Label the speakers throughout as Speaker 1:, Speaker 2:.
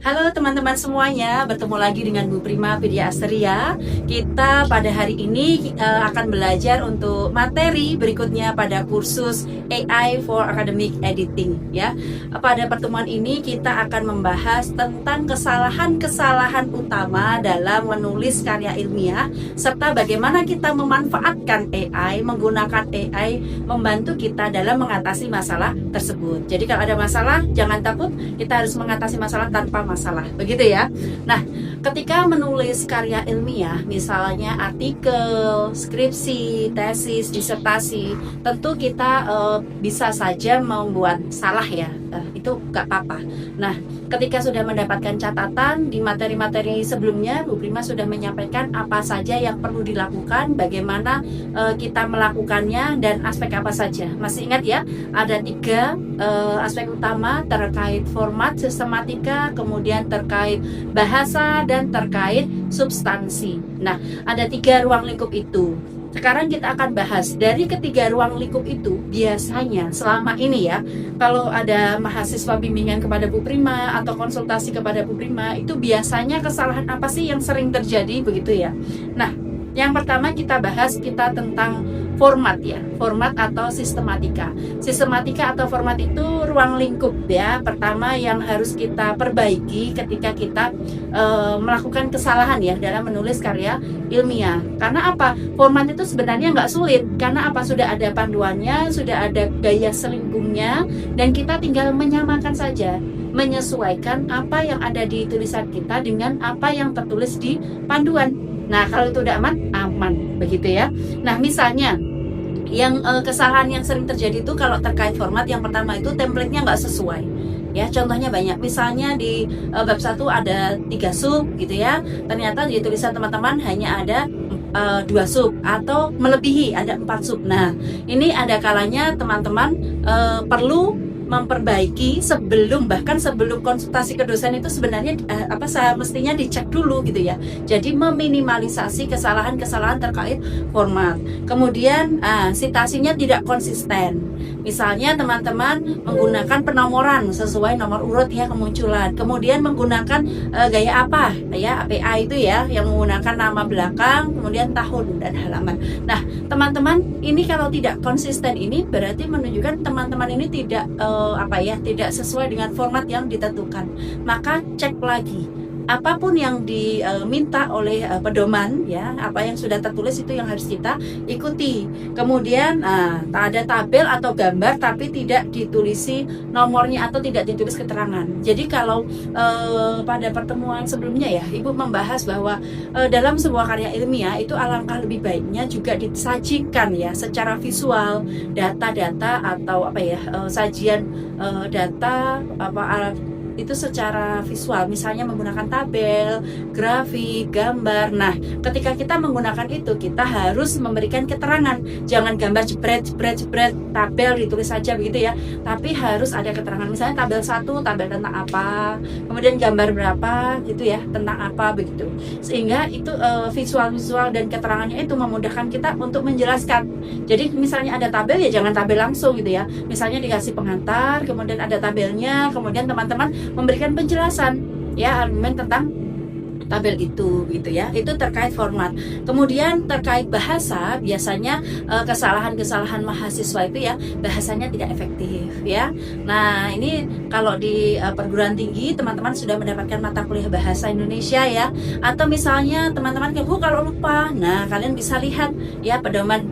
Speaker 1: Halo teman-teman semuanya, bertemu lagi dengan Bu Prima Vidya Asteria. Kita pada hari ini akan belajar untuk materi berikutnya pada kursus AI for Academic Editing ya. Pada pertemuan ini kita akan membahas tentang kesalahan-kesalahan utama dalam menulis karya ilmiah serta bagaimana kita memanfaatkan AI, menggunakan AI membantu kita dalam mengatasi masalah tersebut. Jadi kalau ada masalah, jangan takut, kita harus mengatasi masalah tanpa masalah, begitu ya. Nah, ketika menulis karya ilmiah, misalnya artikel, skripsi, tesis, disertasi, tentu kita bisa saja membuat salah ya, itu gak apa-apa. Nah, ketika sudah mendapatkan catatan di materi-materi sebelumnya, Bu Prima sudah menyampaikan apa saja yang perlu dilakukan, bagaimana kita melakukannya, dan aspek apa saja. Masih ingat ya, ada 3 aspek utama terkait format, sistematika, kemudian terkait bahasa, dan terkait substansi. Nah, ada 3 ruang lingkup itu. Sekarang kita akan bahas dari ketiga ruang lingkup itu. Biasanya selama ini ya, kalau ada mahasiswa bimbingan kepada Bu Prima atau konsultasi kepada Bu Prima, itu biasanya kesalahan apa sih yang sering terjadi, begitu ya. Nah, yang pertama kita bahas tentang format ya, format atau sistematika. Sistematika atau format itu ruang lingkup ya, pertama yang harus kita perbaiki ketika kita melakukan kesalahan ya dalam menulis karya ilmiah. Karena apa? Format itu sebenarnya nggak sulit, karena apa? Sudah ada panduannya, sudah ada gaya selingkungnya, dan kita tinggal menyamakan saja, menyesuaikan apa yang ada di tulisan kita dengan apa yang tertulis di panduan. Nah, kalau itu udah aman, begitu ya. Nah, misalnya yang kesalahan yang sering terjadi itu kalau terkait format, yang pertama itu template-nya nggak sesuai. Ya, contohnya banyak. Misalnya di bab 1 ada 3 sub gitu ya. Ternyata di tulisan teman-teman hanya ada 2 sub atau melebihi ada 4 sub. Nah, ini ada kalanya teman-teman perlu memperbaiki bahkan sebelum konsultasi ke dosen itu sebenarnya mestinya dicek dulu gitu ya. Jadi meminimalisasi kesalahan-kesalahan terkait format. Kemudian citasinya tidak konsisten. Misalnya teman-teman menggunakan penomoran sesuai nomor urut ya kemunculan. Kemudian menggunakan gaya apa ya, APA itu ya, yang menggunakan nama belakang, kemudian tahun dan halaman. Nah, teman-teman ini kalau tidak konsisten, ini berarti menunjukkan teman-teman ini tidak sesuai dengan format yang ditentukan. Maka cek lagi apapun yang diminta oleh pedoman ya, apa yang sudah tertulis itu yang harus kita ikuti. Kemudian ada tabel atau gambar tapi tidak ditulisi nomornya atau tidak ditulis keterangan. Jadi kalau pada pertemuan sebelumnya ya, Ibu membahas bahwa dalam sebuah karya ilmiah itu alangkah lebih baiknya juga disajikan ya secara visual data-data atau sajian data itu secara visual, misalnya menggunakan tabel, grafik, gambar. Nah, ketika kita menggunakan itu, kita harus memberikan keterangan. Jangan gambar jebret, tabel ditulis saja begitu ya. Tapi harus ada keterangan. Misalnya tabel 1, tabel tentang apa, kemudian gambar berapa gitu ya, tentang apa begitu. Sehingga itu visual dan keterangannya itu memudahkan kita untuk menjelaskan. Jadi misalnya ada tabel ya jangan tabel langsung gitu ya. Misalnya dikasih pengantar, kemudian ada tabelnya, kemudian teman-teman memberikan penjelasan ya, argumen tentang tabel itu gitu ya. Itu terkait format. Kemudian terkait bahasa, biasanya kesalahan-kesalahan mahasiswa itu ya bahasanya tidak efektif ya. Nah, ini kalau di perguruan tinggi teman-teman sudah mendapatkan mata kuliah bahasa Indonesia ya, atau misalnya teman-teman kalau lupa, nah kalian bisa lihat ya pedoman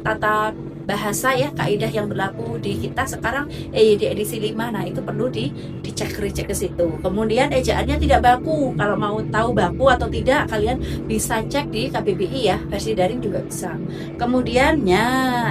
Speaker 1: tata bahasa ya, kaidah yang berlaku di kita sekarang di edisi 5. Nah, itu perlu dicek ke situ. Kemudian ejaannya tidak baku. Kalau mau tahu baku atau tidak, kalian bisa cek di KBBI ya, versi daring juga bisa. Kemudian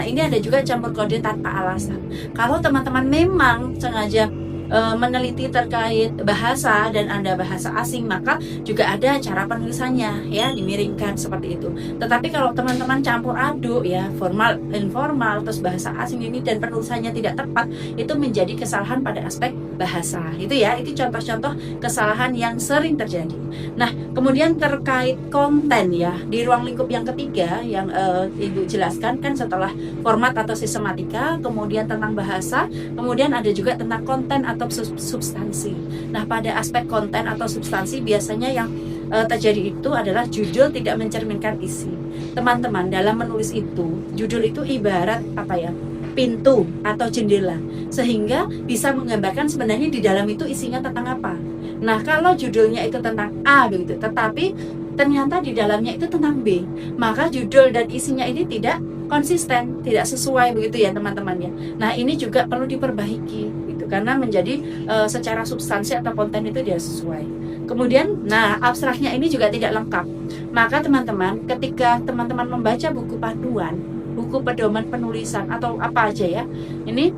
Speaker 1: ini ada juga campur kode tanpa alasan. Kalau teman-teman memang sengaja meneliti terkait bahasa dan ada bahasa asing, maka juga ada cara penulisannya ya, dimiringkan seperti itu. Tetapi kalau teman-teman campur aduk ya, formal, informal, terus bahasa asing ini dan penulisannya tidak tepat, itu menjadi kesalahan pada aspek bahasa. Itu ya, itu contoh-contoh kesalahan yang sering terjadi. Nah, kemudian terkait konten ya, di ruang lingkup yang ketiga yang Ibu jelaskan kan setelah format atau sistematika, kemudian tentang bahasa, kemudian ada juga tentang konten atau substansi. Nah, pada aspek konten atau substansi biasanya yang terjadi itu adalah judul tidak mencerminkan isi. Teman-teman, dalam menulis itu, judul itu ibarat apa ya? Pintu atau jendela, sehingga bisa menggambarkan sebenarnya di dalam itu isinya tentang apa. Nah, kalau judulnya itu tentang A begitu, tetapi ternyata di dalamnya itu tentang B, maka judul dan isinya ini tidak konsisten, tidak sesuai begitu ya teman-teman ya. Nah, ini juga perlu diperbaiki gitu, karena menjadi secara substansi atau konten itu tidak sesuai. Kemudian, nah abstraknya ini juga tidak lengkap. Maka teman-teman, ketika teman-teman membaca buku panduan, buku pedoman penulisan atau apa aja ya, ini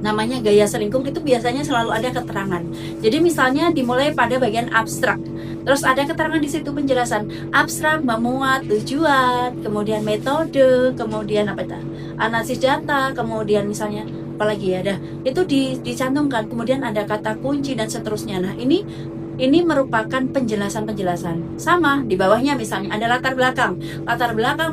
Speaker 1: namanya gaya selingkuh, itu biasanya selalu ada keterangan. Jadi misalnya dimulai pada bagian abstrak, terus ada keterangan di situ penjelasan. Abstrak memuat tujuan, kemudian metode, kemudian apa itu? Analisis data, kemudian misalnya apalagi ya, itu dicantumkan. Kemudian ada kata kunci dan seterusnya. Nah, ini merupakan penjelasan-penjelasan. Sama di bawahnya misalnya ada latar belakang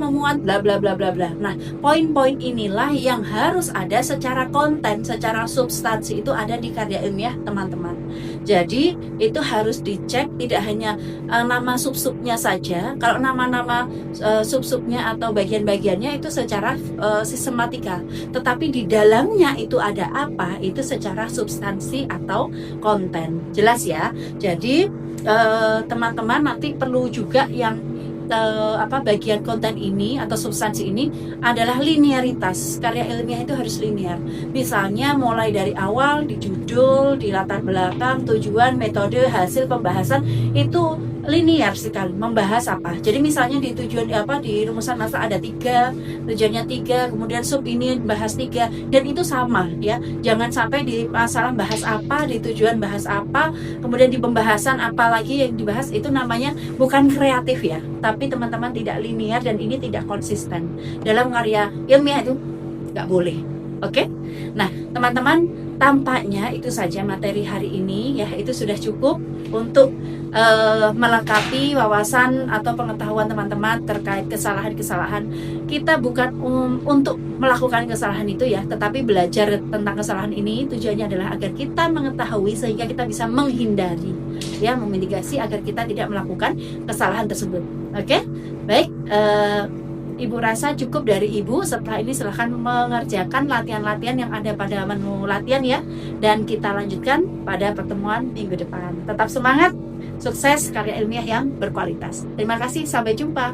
Speaker 1: memuat bla bla bla bla bla. Nah, poin-poin inilah yang harus ada secara konten, secara substansi, itu ada di karya ilmiah teman-teman. Jadi itu harus dicek, tidak hanya nama sub-subnya saja. Kalau nama-nama sub-subnya atau bagian-bagiannya itu secara sistematika, tetapi di dalamnya itu ada apa, itu secara substansi atau konten. Jelas ya? Jadi teman-teman nanti perlu juga yang bagian konten ini atau substansi ini adalah linearitas. Karya ilmiah itu harus linear. Misalnya mulai dari awal, di judul, di latar belakang, tujuan, metode, hasil pembahasan, itu linear sekali. Membahas apa? Jadi misalnya di tujuan di rumusan masalah ada 3, tujuannya 3, kemudian sub ini bahas 3, dan itu sama ya. Jangan sampai di masalah bahas apa, di tujuan bahas apa, kemudian di pembahasan apa lagi yang dibahas, itu namanya bukan kreatif ya, tapi teman-teman tidak linear dan ini tidak konsisten. Dalam karya ilmiah itu nggak boleh. Oke? Nah, teman-teman, tampaknya itu saja materi hari ini ya, itu sudah cukup untuk melengkapi wawasan atau pengetahuan teman-teman terkait kesalahan-kesalahan. Kita bukan untuk melakukan kesalahan itu ya, tetapi belajar tentang kesalahan ini tujuannya adalah agar kita mengetahui sehingga kita bisa menghindari ya, memitigasi agar kita tidak melakukan kesalahan tersebut. Oke? Baik, Ibu rasa cukup dari Ibu. Setelah ini silahkan mengerjakan latihan-latihan yang ada pada menu latihan ya, dan kita lanjutkan pada pertemuan minggu depan. Tetap semangat, sukses, karya ilmiah yang berkualitas. Terima kasih, sampai jumpa.